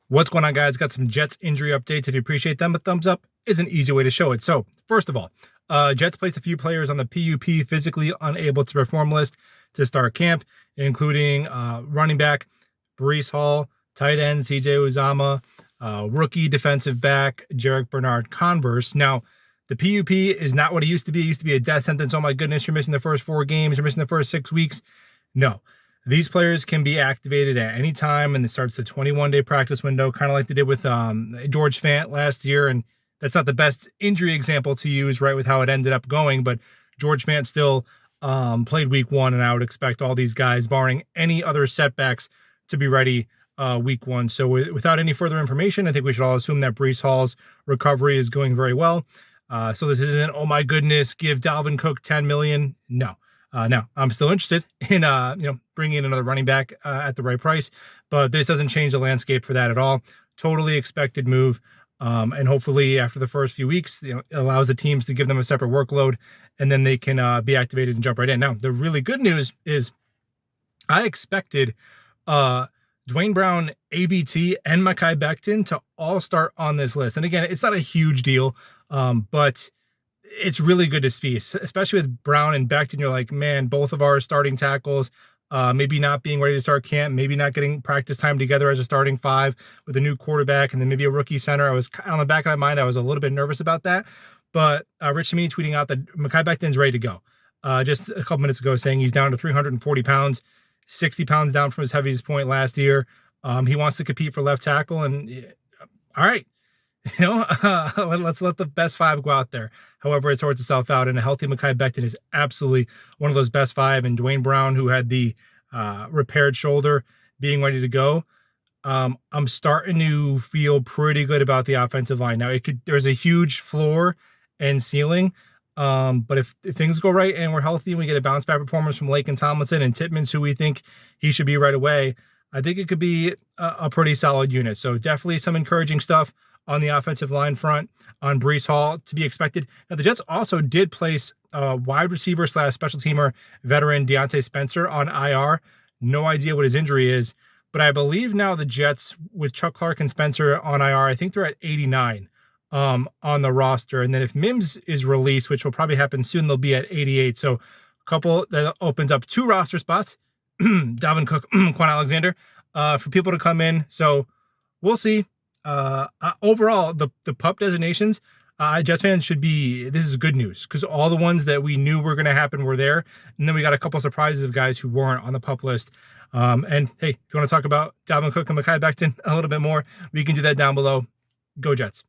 What's going on, guys? Got some Jets injury updates. If you appreciate them, a thumbs up is an easy way to show it. So, first of all, Jets placed a few players on the PUP physically unable to perform list to start camp, including running back Breece Hall, tight end CJ Uzama, rookie defensive back Jarek Bernard Converse. Now, the PUP is not what it used to be. It used to be a death sentence. Oh my goodness, you're missing the first 4 games. You're missing the first 6 weeks. No. These players can be activated at any time, and it starts the 21-day practice window, kind of like they did with George Fant last year. And that's not the best injury example to use, right, with how it ended up going. But George Fant still played week 1, and I would expect all these guys, barring any other setbacks, to be ready week 1. So without any further information, I think we should all assume that Breece Hall's recovery is going very well. So this isn't, oh my goodness, give Dalvin Cook $10 million. No. Now, I'm still interested in bringing in another running back at the right price, but this doesn't change the landscape for that at all. Totally expected move, and hopefully after the first few weeks, it allows the teams to give them a separate workload, and then they can be activated and jump right in. Now, the really good news is I expected Dwayne Brown, AVT, and Mekhi Becton to all start on this list. And again, it's not a huge deal, but it's really good to see, especially with Brown and Becton. You're like, man, both of our starting tackles, maybe not being ready to start camp, maybe not getting practice time together as a starting 5 with a new quarterback and then maybe a rookie center. I was on the back of my mind, I was a little bit nervous about that. But Rich Cimini tweeting out that Mekhi Becton's ready to go just a couple minutes ago, saying he's down to 340 pounds, 60 pounds down from his heaviest point last year. He wants to compete for left tackle, and all right. Let's let the best 5 go out there. However, it sorts itself out, and a healthy Mekhi Becton is absolutely one of those best 5. And Dwayne Brown, who had the repaired shoulder, being ready to go, I'm starting to feel pretty good about the offensive line. Now, there's a huge floor and ceiling, but if things go right and we're healthy and we get a bounce back performance from Lake and Tomlinson and Tippmann, who we think he should be right away, I think it could be a pretty solid unit. So definitely some encouraging stuff on the offensive line front on Breece Hall to be expected. Now, the Jets also did place wide receiver / special teamer veteran Deontay Spencer on IR. No idea what his injury is, but I believe now the Jets, with Chuck Clark and Spencer on IR, I think they're at 89 on the roster. And then if Mims is released, which will probably happen soon, they'll be at 88. So a couple that opens up 2 roster spots, Dalvin Cook, Quan Alexander, for people to come in. So we'll see. Overall, the PUP designations, Jets fans should be, this is good news, because all the ones that we knew were going to happen were there. And then we got a couple surprises of guys who weren't on the PUP list. And hey, if you want to talk about Dalvin Cook and Mekhi Becton a little bit more, we can do that down below. Go Jets.